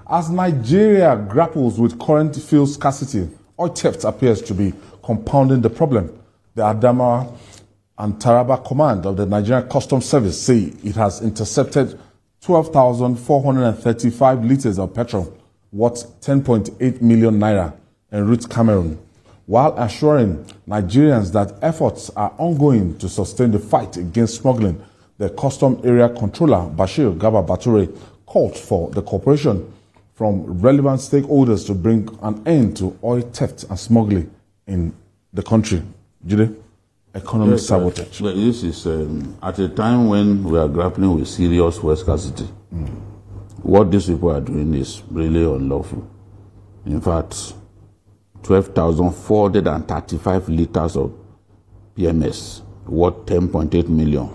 As Nigeria grapples with current fuel scarcity, oil theft appears to be compounding the problem. The Adamawa and Taraba Command of the Nigerian Customs Service say it has intercepted 12,435 liters of petrol, worth 10.8 million naira, en route Cameroon, while assuring Nigerians that efforts are ongoing to sustain the fight against smuggling. The Custom Area Controller, Bashir Gaba Bature, called for the cooperation from relevant stakeholders to bring an end to oil theft and smuggling in the country. Jide, economic sabotage. This is at a time when we are grappling with serious fuel scarcity. What these people are doing is really unlawful. In fact, 12,435 liters of PMS, worth 10.8 million.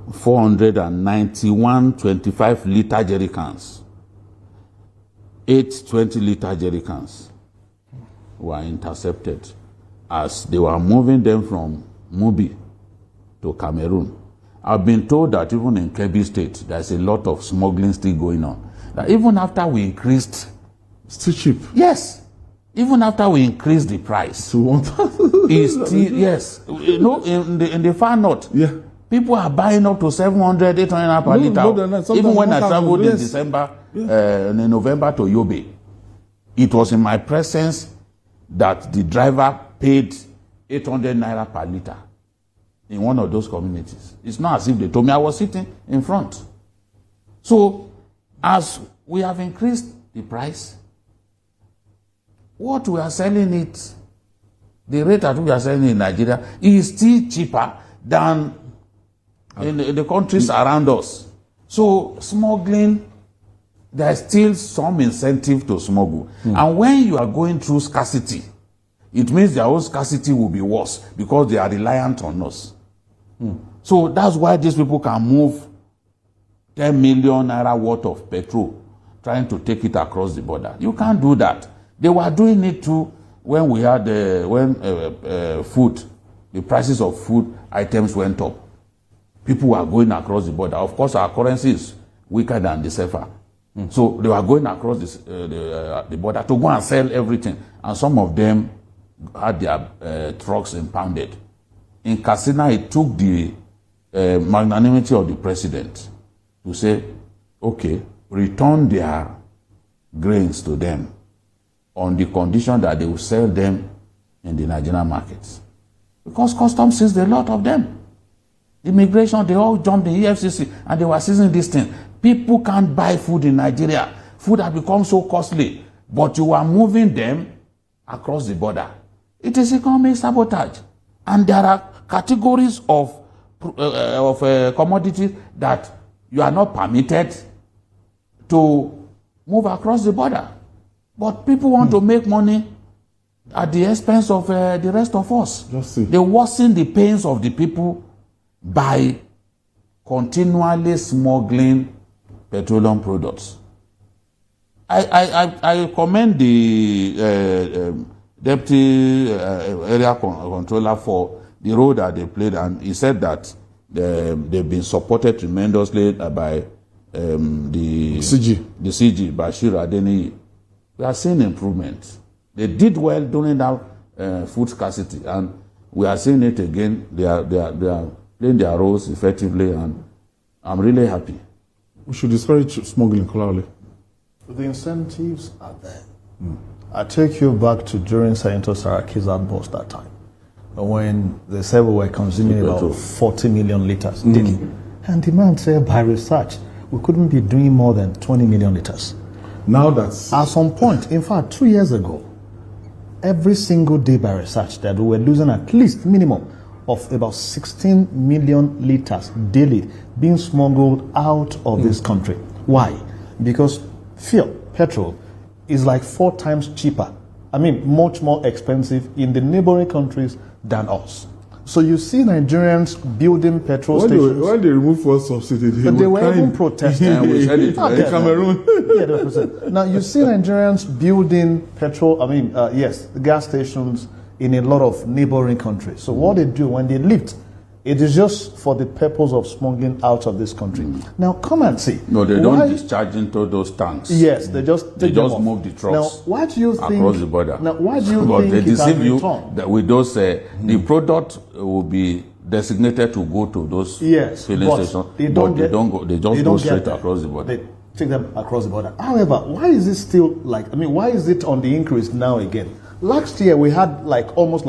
491 25-liter jerry cans, 8 20-liter jerry cans were intercepted as they were moving them from Mubi to Cameroon. I've been told that even in Kebbi State, there's a lot of smuggling still going on. That even after we increased... Still cheap? Yes. Even after we increased the price. To 1,000? It's still, yes. You know, in the far north, yeah. People are buying up to 700, 800 per liter. Even when I traveled in December, in November to Yobe, it was in my presence that the driver paid 800 naira per liter in one of those communities. It's not as if they told me. I was sitting in front. So, as we have increased the price, what we are selling it, the rate at which we are selling in Nigeria is still cheaper than in the countries around us. So smuggling, there's still some incentive to smuggle. And when you are going through scarcity, it means their own scarcity will be worse because they are reliant on us. So that's why these people can move 10 million naira worth of petrol trying to take it across the border. You can't do that. They were doing it too when we had food, the prices of food items went up. People were going across the border. Of course, our currency is weaker than the CFA. So they were going across the border to go and sell everything. And some of them had their trucks impounded. In Katsina, it took the magnanimity of the president to say, okay, return their grains to them on the condition that they will sell them in the Nigerian markets. Because customs seized a lot of them. Immigration, they all jumped in EFCC and they were seizing this thing. People can't buy food in Nigeria. Food has become so costly, but you are moving them across the border. It is economic sabotage. And there are categories of commodities that you are not permitted to move across the border. But people want to make money at the expense of the rest of us. They worsen the pains of the people by continually smuggling petroleum products. I commend the deputy area controller for the role that they played, and he said that they've been supported tremendously by the CG, Bashir Adeni. We are seeing improvement. They did well during that food scarcity, and we are seeing it again. They are playing their roles effectively, and I'm really happy. We should discourage smuggling, clearly. The incentives are there. I take you back to during Senator Saraki's outburst that time, when they said we were consuming about 40 million liters daily. And the man said, by research, we couldn't be doing more than 20 million liters. Now that's... At some point, in fact, 2 years ago, every single day by research that we were losing at least minimum of about 16 million liters daily being smuggled out of this country. Why? Because fuel, petrol, is like 4 times cheaper. I mean, much more expensive in the neighboring countries than us. So you see Nigerians building petrol stations. When they remove fuel subsidy, they were even protesting. In Cameroon. Now you see Nigerians building petrol, gas stations in a lot of neighboring countries. So what they do when they lift It is just for the purpose of smuggling out of this country. Now, come and see. No, they don't discharge into those tanks. Yes, they just take them off. move the trucks. Now, why do you think across the border? Now, why do you but think they it has deceive been you torn? that with those the product will be designated to go to those filling but stations. They don't go. They just go straight across the border. They take them across the border. However, why is it still why is it on the increase now again? Last year we had almost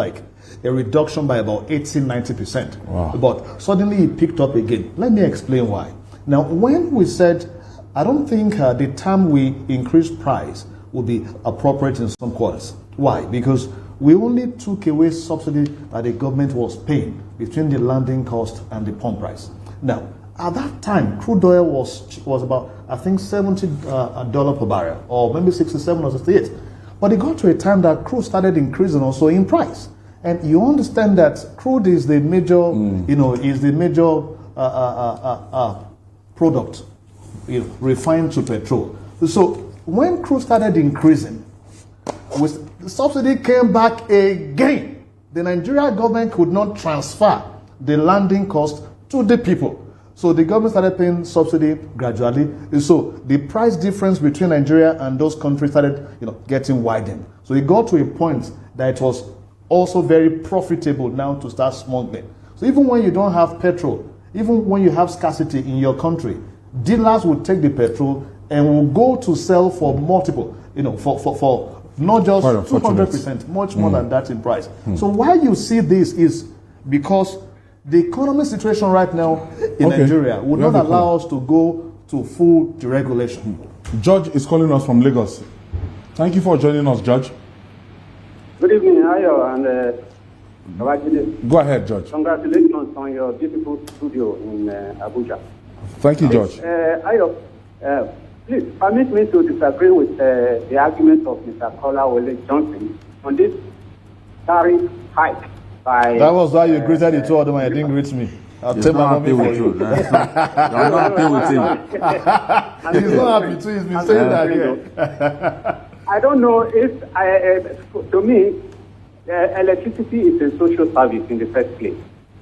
a reduction by about 80-90%. Wow. But suddenly it picked up again. Let me explain why. Now, when we said, I don't think the time we increase price would be appropriate in some quarters. Why? Because we only took away subsidy that the government was paying between the landing cost and the pump price. Now, at that time, crude oil was about, I think, $70 per barrel, or maybe 67 or 68. But it got to a time that crude started increasing also in price. And you understand that crude is the major, product refined to petrol. So when crude started increasing, the subsidy came back again. The Nigerian government could not transfer the landing cost to the people. So the government started paying subsidy gradually. And so the price difference between Nigeria and those countries started, getting widened. So it got to a point that it was also very profitable now to start smuggling. So even when you don't have petrol, even when you have scarcity in your country, dealers will take the petrol and will go to sell for multiple, for not just 200%, much more than that in price. So why you see this is because the economic situation right now in Nigeria would not allow us to go to full deregulation. George is calling us from Lagos. Thank you for joining us, George. Good evening, Ayo, and Go ahead, George. Congratulations on your beautiful studio in Abuja. Thank you, George. Ayo, please permit me to disagree with the argument of Mr. Kolawole Johnson on this tariff hike. That was why you greeted the two of them and you didn't greet me. I'll tell my mommy for you. You're not happy with him. He's not happy too. He's been saying that here. I don't know if, to me, electricity is a social service in the first place.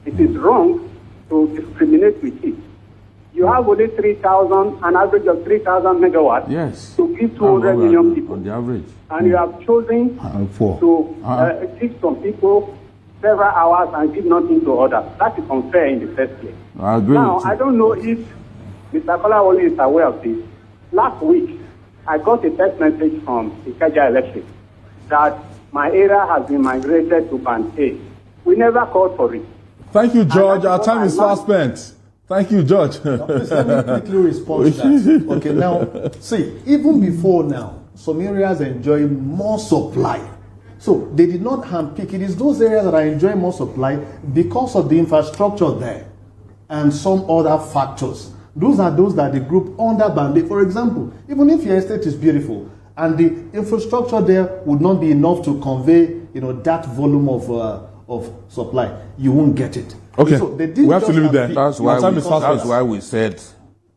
It is wrong to discriminate with it. You have only 3,000, an average of 3,000 megawatts to give 200 million people. On the average. And you have chosen to give some people several hours and give nothing to others. That is unfair in the first place. I agree now, with you. I don't know if Mr. Kolawole is aware of this. Last week, I got a text message from Ikeja Electric that my area has been migrated to Band A. We never called for it. Thank you, George. Our time is fast spent. Thank you, George. Please let me quickly respond to that. Okay, now, see, even before now, some areas enjoy more supply. So they did not handpick. It is those areas that are enjoying more supply because of the infrastructure there and some other factors. Those are those that the group under Band A. For example, even if your estate is beautiful and the infrastructure there would not be enough to convey, that volume of supply, you won't get it. Okay, so we have to leave it there. That's why we said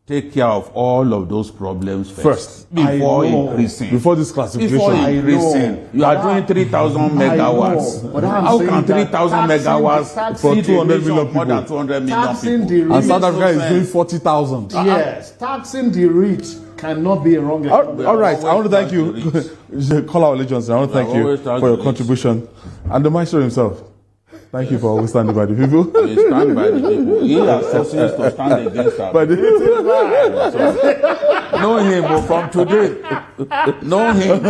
take care of all of those problems first before increasing. Before this classification. Before increasing. You are doing 3,000 megawatts. How can 3,000 megawatts for 200 million people? More than 200 million people. And South Africa is doing 40,000. Yes, taxing the rich cannot be a wrong. All right, I want to thank you. Kolawole Johnson, I want to thank you for your contribution. And the maestro himself. Thank you for always standing by the people. He stand by the people. He associates to stand against us. But know him from today. Know him.